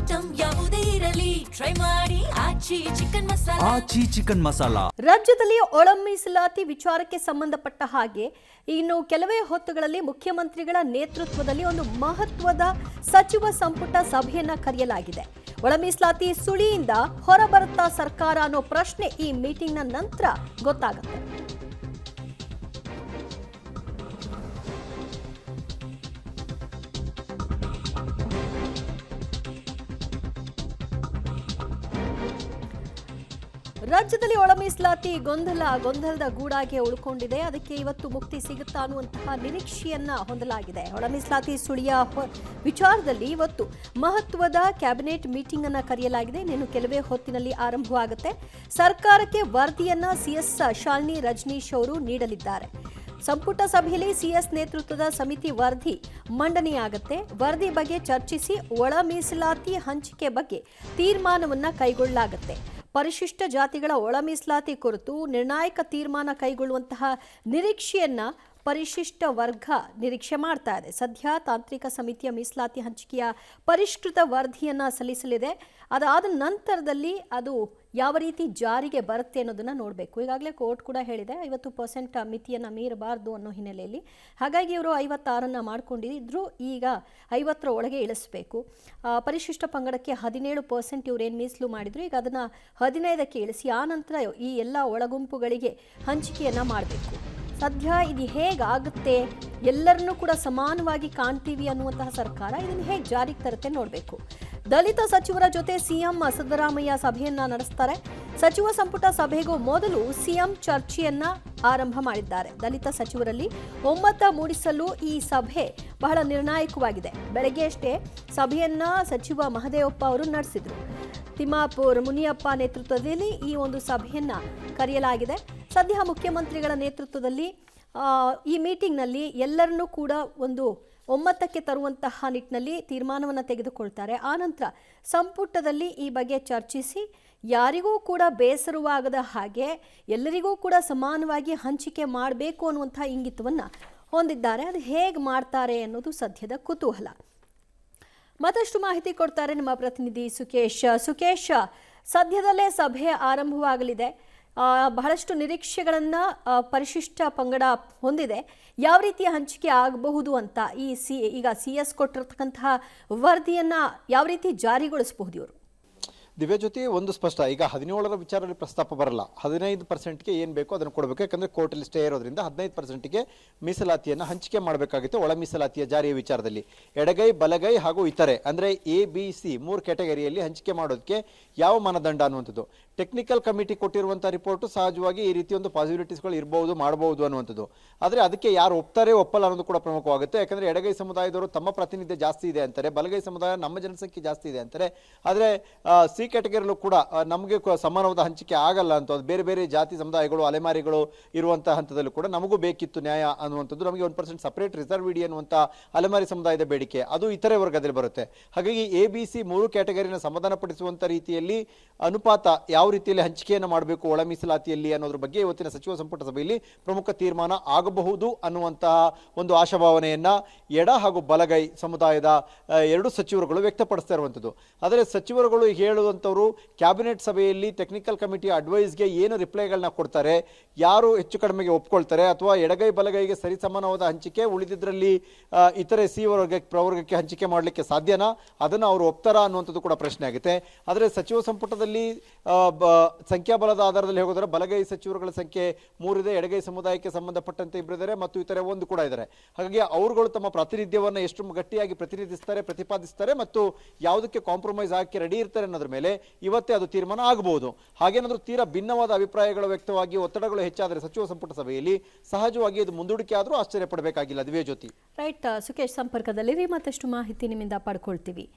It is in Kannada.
ಐಟಂ ಯಾವುದೇ ಇರಲಿ ಟ್ರೈ ಮಾಡಿ ಆಚಿ ಚಿಕನ್ ಮಸಾಲಾ. ರಾಜ್ಯದಲ್ಲಿ ಒಳ ಮೀಸಲಾತಿ ವಿಚಾರಕ್ಕೆ ಸಂಬಂಧಪಟ್ಟ ಹಾಗೆ ಇನ್ನು ಕೆಲವೇ ಹೊತ್ತುಗಳಲ್ಲಿ ಮುಖ್ಯಮಂತ್ರಿಗಳ ನೇತೃತ್ವದಲ್ಲಿ ಒಂದು ಮಹತ್ವದ ಸಚಿವ ಸಂಪುಟ ಸಭೆಯನ್ನ ಕರೆಯಲಾಗಿದೆ. ಒಳ ಮೀಸಲಾತಿ ಸುಳಿಯಿಂದ ಹೊರಬರುತ್ತಾ ಸರ್ಕಾರ ಅನ್ನೋ ಪ್ರಶ್ನೆ ಈ ಮೀಟಿಂಗ್ನ ನಂತರ ಗೊತ್ತಾಗುತ್ತೆ. ರಾಜ್ಯದಲ್ಲಿ ಒಳ ಮೀಸಲಾತಿ ಗೊಂದಲದ ಗೂಡಾಗಿ ಉಳ್ಕೊಂಡಿದೆ. ಅದಕ್ಕೆ ಇವತ್ತು ಮುಕ್ತಿ ಸಿಗುತ್ತಾ ಅನ್ನುವಂತಹ ನಿರೀಕ್ಷೆಯನ್ನ ಹೊಂದಲಾಗಿದೆ. ಒಳ ಮೀಸಲಾತಿ ಸುಳಿಯ ವಿಚಾರದಲ್ಲಿ ಇವತ್ತು ಮಹತ್ವದ ಕ್ಯಾಬಿನೆಟ್ ಮೀಟಿಂಗ್ ಅನ್ನ ಕರೆಯಲಾಗಿದೆ. ಇನ್ನು ಕೆಲವೇ ಹೊತ್ತಿನಲ್ಲಿ ಆರಂಭವಾಗುತ್ತೆ. ಸರ್ಕಾರಕ್ಕೆ ವರದಿಯನ್ನ ಸಿಎಸ್ ಶಾಲಿನಿ ರಜನೀಶ್ ಅವರು ನೀಡಲಿದ್ದಾರೆ. ಸಂಪುಟ ಸಭೆಯಲ್ಲಿ ಸಿಎಸ್ ನೇತೃತ್ವದ ಸಮಿತಿ ವರದಿ ಮಂಡನೆಯಾಗುತ್ತೆ. ವರದಿ ಬಗ್ಗೆ ಚರ್ಚಿಸಿ ಒಳ ಮೀಸಲಾತಿ ಹಂಚಿಕೆ ಬಗ್ಗೆ ತೀರ್ಮಾನವನ್ನ ಕೈಗೊಳ್ಳಲಾಗುತ್ತೆ. ಪರಿಶಿಷ್ಟ ಜಾತಿಗಳ ಒಳ ಮೀಸಲಾತಿ ಕುರಿತು ನಿರ್ಣಾಯಕ ತೀರ್ಮಾನ ಕೈಗೊಳ್ಳುವಂತಹ ನಿರೀಕ್ಷೆಯನ್ನ ಪರಿಶಿಷ್ಟ ವರ್ಗ ನಿರೀಕ್ಷೆ ಮಾಡ್ತಾ ಇದೆ. ಸದ್ಯ ತಾಂತ್ರಿಕ ಸಮಿತಿಯ ಮೀಸಲಾತಿ ಹಂಚಿಕೆಯ ಪರಿಷ್ಕೃತ ವರದಿಯನ್ನ ಸಲ್ಲಿಸಲಿದೆ. ಅದಾದ ನಂತರದಲ್ಲಿ ಅದು ಯಾವ ರೀತಿ ಜಾರಿಗೆ ಬರುತ್ತೆ ಅನ್ನೋದನ್ನ ನೋಡಬೇಕು. ಈಗಾಗಲೇ ಕೋರ್ಟ್ ಕೂಡ ಹೇಳಿದೆ 50% ಮಿತಿಯನ್ನು ಮೀರಬಾರ್ದು ಅನ್ನೋ ಹಿನ್ನೆಲೆಯಲ್ಲಿ. ಹಾಗಾಗಿ ಇವರು 56 ಮಾಡ್ಕೊಂಡಿದ್ರು, ಈಗ 50 ಒಳಗೆ ಇಳಿಸಬೇಕು. ಪರಿಶಿಷ್ಟ ಪಂಗಡಕ್ಕೆ 17% ಇವರೇನು ಮೀಸಲು ಮಾಡಿದ್ರು, ಈಗ ಅದನ್ನು 15ಕ್ಕೆ ಇಳಿಸಿ ಆ ನಂತರ ಈ ಎಲ್ಲ ಒಳಗುಂಪುಗಳಿಗೆ ಹಂಚಿಕೆಯನ್ನು ಮಾಡಬೇಕು. ಸದ್ಯ ಇದು ಹೇಗಾಗುತ್ತೆ, ಎಲ್ಲರನ್ನೂ ಕೂಡ ಸಮಾನವಾಗಿ ಕಾಣ್ತೀವಿ ಅನ್ನುವಂತಹ ಸರ್ಕಾರ ಇದನ್ನು ಹೇಗೆ ಜಾರಿಗೆ ತರುತ್ತೆ ನೋಡಬೇಕು. ದಲಿತ ಸಚಿವರ ಜೊತೆ ಸಿಎಂ ಸಿದ್ದರಾಮಯ್ಯ ಸಭೆಯನ್ನ ನಡೆಸ್ತಾರೆ. ಸಚಿವ ಸಂಪುಟ ಸಭೆಗೂ ಮೊದಲು ಸಿಎಂ ಚರ್ಚೆಯನ್ನ ಆರಂಭ ಮಾಡಿದ್ದಾರೆ. ದಲಿತ ಸಚಿವರಲ್ಲಿ ಒಮ್ಮತ ಮೂಡಿಸಲು ಈ ಸಭೆ ಬಹಳ ನಿರ್ಣಾಯಕವಾಗಿದೆ. ಬೆಳಗ್ಗೆ ಅಷ್ಟೇ ಸಭೆಯನ್ನ ಸಚಿವ ಮಹದೇವಪ್ಪ ಅವರು ನಡೆಸಿದ್ರು. ತಿಮ್ಮಾಪುರ್ ಮುನಿಯಪ್ಪ ನೇತೃತ್ವದಲ್ಲಿ ಈ ಒಂದು ಸಭೆಯನ್ನ ಕರೆಯಲಾಗಿದೆ. ಸದ್ಯ ಮುಖ್ಯಮಂತ್ರಿಗಳ ನೇತೃತ್ವದಲ್ಲಿ ಈ ಮೀಟಿಂಗ್ನಲ್ಲಿ ಎಲ್ಲರನ್ನೂ ಕೂಡ ಒಂದು ಒಮ್ಮತಕ್ಕೆ ತರುವಂತಹ ನಿಟ್ಟಿನಲ್ಲಿ ತೀರ್ಮಾನವನ್ನು ತೆಗೆದುಕೊಳ್ತಾರೆ. ಆನಂತರ ಸಂಪುಟದಲ್ಲಿ ಈ ಬಗ್ಗೆ ಚರ್ಚಿಸಿ ಯಾರಿಗೂ ಕೂಡ ಬೇಸರವಾಗದ ಹಾಗೆ ಎಲ್ಲರಿಗೂ ಕೂಡ ಸಮಾನವಾಗಿ ಹಂಚಿಕೆ ಮಾಡಬೇಕು ಅನ್ನುವಂಥ ಇಂಗಿತವನ್ನು ಹೊಂದಿದ್ದಾರೆ. ಅದು ಹೇಗೆ ಮಾಡ್ತಾರೆ ಅನ್ನೋದು ಸದ್ಯದ ಕುತೂಹಲ. ಮತ್ತಷ್ಟು ಮಾಹಿತಿ ಕೊಡ್ತಾರೆ ನಮ್ಮ ಪ್ರತಿನಿಧಿ ಸುಕೇಶ್, ಸದ್ಯದಲ್ಲೇ ಸಭೆ ಆರಂಭವಾಗಲಿದೆ. ಬಹಳಷ್ಟು ನಿರೀಕ್ಷೆಗಳನ್ನು ಪರಿಶಿಷ್ಟ ಪಂಗಡ ಹೊಂದಿದೆ. ಯಾವ ರೀತಿಯ ಹಂಚಿಕೆ ಆಗಬಹುದು ಅಂತ ಈಗ ಸಿಎಸ್ ಕೊಟ್ಟಿರ್ತಕ್ಕಂತಹ ವರದಿಯನ್ನು ಯಾವ ರೀತಿ ಜಾರಿಗೊಳಿಸಬಹುದು ಇವರು? ದಿವ್ಯಜ್ಯೋತಿ, ಒಂದು ಸ್ಪಷ್ಟ, ಈಗ 17ರ ವಿಚಾರದಲ್ಲಿ ಪ್ರಸ್ತಾಪ ಬರಲ್ಲ. 15%ಗೆ ಏನು ಬೇಕೋ ಅದನ್ನು ಕೊಡಬೇಕು. ಯಾಕಂದರೆ ಕೋರ್ಟಲ್ಲಿ ಸ್ಟೇ ಇರೋದ್ರಿಂದ 15%ಗೆ ಮೀಸಲಾತಿಯನ್ನು ಹಂಚಿಕೆ ಮಾಡಬೇಕಾಗುತ್ತೆ. ಒಳ ಮೀಸಲಾತಿಯ ಜಾರಿಯ ವಿಚಾರದಲ್ಲಿ ಎಡಗೈ, ಬಲಗೈ ಹಾಗೂ ಇತರೆ ಅಂದರೆ ABC 3 ಕ್ಯಾಟಗರಿಯಲ್ಲಿ ಹಂಚಿಕೆ ಮಾಡೋದಕ್ಕೆ ಯಾವ ಮಾನದಂಡ ಅನ್ನುವಂಥದ್ದು ಟೆಕ್ನಿಕಲ್ ಕಮಿಟಿ ಕೊಟ್ಟಿರುವಂಥ ರಿಪೋರ್ಟು ಸಹಜವಾಗಿ ಈ ರೀತಿ ಒಂದು ಪಾಸಿಬಿಲಿಟೀಸ್ಗಳು ಇರಬಹುದು, ಮಾಡಬಹುದು ಅನ್ನುವಂಥದ್ದು. ಆದರೆ ಅದಕ್ಕೆ ಯಾರು ಒಪ್ತಾರೆ ಒಪ್ಪಲ್ಲ ಅನ್ನೋದು ಕೂಡ ಪ್ರಮುಖವಾಗುತ್ತೆ. ಯಾಕಂದರೆ ಎಡಗೈ ಸಮುದಾಯದವರು ತಮ್ಮ ಪ್ರಾತಿನಿಧ್ಯ ಜಾಸ್ತಿ ಇದೆ ಅಂತಾರೆ, ಬಲಗೈ ಸಮುದಾಯ ನಮ್ಮ ಜನಸಂಖ್ಯೆ ಜಾಸ್ತಿ ಇದೆ ಅಂತಾರೆ. ಆದರೆ ಸಿ ಕ್ಯಾಟಗರಿಯಲ್ಲೂ ಕೂಡ ನಮಗೆ ಸಮಾನವಾದ ಹಂಚಿಕೆ ಆಗಲ್ಲ ಅಂತ, ಬೇರೆ ಬೇರೆ ಜಾತಿ ಸಮುದಾಯಗಳು ಅಲೆಮಾರಿಗಳು ಇರುವಂತಹ ಹಂತದಲ್ಲೂ ಕೂಡ ನಮಗೂ ಬೇಕಿತ್ತು ನ್ಯಾಯ ಅನ್ನುವಂಥದ್ದು. ನಮಗೆ 1% ಸಪರೇಟ್ ರಿಸರ್ವ್ ಇಡಿ ಅನ್ನುವಂಥ ಅಲೆಮಾರಿ ಸಮುದಾಯದ ಬೇಡಿಕೆ ಅದು ಇತರೆ ವರ್ಗದಲ್ಲಿ ಬರುತ್ತೆ. ಹಾಗಾಗಿ ABC 3 ಕ್ಯಾಟಗರಿನ ಸಮಾಧಾನಪಡಿಸುವಂಥ ರೀತಿಯಲ್ಲಿ ಅನುಪಾತ ಯಾವ ರೀತಿಯಲ್ಲಿ ಹಂಚಿಕೆಯನ್ನು ಮಾಡಬೇಕು ಒಳ ಮೀಸಲಾತಿಯಲ್ಲಿ ಅನ್ನೋದ್ರ ಬಗ್ಗೆ ಇವತ್ತಿನ ಸಚಿವ ಸಂಪುಟ ಸಭೆಯಲ್ಲಿ ಪ್ರಮುಖ ತೀರ್ಮಾನ ಆಗಬಹುದು ಅನ್ನುವಂತಹ ಒಂದು ಆಶಾಭಾವನೆಯನ್ನ ಎಡ ಹಾಗೂ ಬಲಗೈ ಸಮುದಾಯದ 2 ಸಚಿವರುಗಳು ವ್ಯಕ್ತಪಡಿಸ್ತಾ ಇರುವಂಥದ್ದು. ಆದರೆ ಸಚಿವರುಗಳು ಹೇಳುವಂಥವರು ಕ್ಯಾಬಿನೆಟ್ ಸಭೆಯಲ್ಲಿ ಟೆಕ್ನಿಕಲ್ ಕಮಿಟಿ ಅಡ್ವೈಸ್ಗೆ ಏನು ರಿಪ್ಲೈಗಳನ್ನ ಕೊಡ್ತಾರೆ, ಯಾರು ಹೆಚ್ಚು ಕಡಿಮೆಗೆ ಒಪ್ಕೊಳ್ತಾರೆ, ಅಥವಾ ಎಡಗೈ ಬಲಗೈಗೆ ಸರಿಸಮಾನವಾದ ಹಂಚಿಕೆ ಉಳಿದಿದ್ರಲ್ಲಿ ಇತರೆ ಸಿ ಪ್ರವರ್ಗಕ್ಕೆ ಹಂಚಿಕೆ ಮಾಡಲಿಕ್ಕೆ ಸಾಧ್ಯನಾ, ಅದನ್ನು ಅವರು ಒಪ್ತಾರಾ ಅನ್ನುವಂಥದ್ದು ಕೂಡ ಪ್ರಶ್ನೆ ಆಗುತ್ತೆ. ಆದರೆ ಸಚಿವ ಸಂಪುಟದಲ್ಲಿ ಸಂಖ್ಯಾಬಲದ ಆಧಾರದಲ್ಲಿ ಹೋಗೋದ್ರೆ ಬಲಗೈ ಸಚಿವರುಗಳ ಸಂಖ್ಯೆ 3 ಇದೆ, ಎಡಗೈ ಸಮುದಾಯಕ್ಕೆ ಸಂಬಂಧಪಟ್ಟಂತೆ 2 ಇದ್ದಾರೆ ಮತ್ತು ಇತರೆ 1 ಕೂಡ ಇದ್ದಾರೆ. ಹಾಗಾಗಿ ಅವರುಗಳು ತಮ್ಮ ಪ್ರಾತಿನಿಧ್ಯವನ್ನು ಎಷ್ಟು ಗಟ್ಟಿಯಾಗಿ ಪ್ರತಿನಿಧಿಸ್ತಾರೆ, ಪ್ರತಿಪಾದಿಸ್ತಾರೆ ಮತ್ತು ಯಾವುದಕ್ಕೆ ಕಾಂಪ್ರಮೈಸ್ ಆಗಕ್ಕೆ ರೆಡಿ ಇರ್ತಾರೆ ಅನ್ನೋದ್ರ ಮೇಲೆ ಇವತ್ತೇ ಅದು ತೀರ್ಮಾನ ಆಗಬಹುದು. ಹಾಗೇನಾದ್ರೂ ತೀರಾ ಭಿನ್ನವಾದ ಅಭಿಪ್ರಾಯಗಳು ವ್ಯಕ್ತವಾಗಿ ಒತ್ತಡಗಳು ಹೆಚ್ಚಾದರೆ ಸಚಿವ ಸಂಪುಟ ಸಭೆಯಲ್ಲಿ ಸಹಜವಾಗಿ ಅದು ಮುಂದೂಡಿಕೆ ಆದರೂ ಆಶ್ಚರ್ಯ ಪಡಬೇಕಾಗಿಲ್ಲ. ದಿವ್ಯಜ್ಯೋತಿ, ರೈಟ್ ಸುಕೇಶ್, ಸಂಪರ್ಕದಲ್ಲಿ ಮತ್ತಷ್ಟು ಮಾಹಿತಿ ನಿಮ್ಮಿಂದ ಪಡ್ಕೊಳ್ತೀವಿ.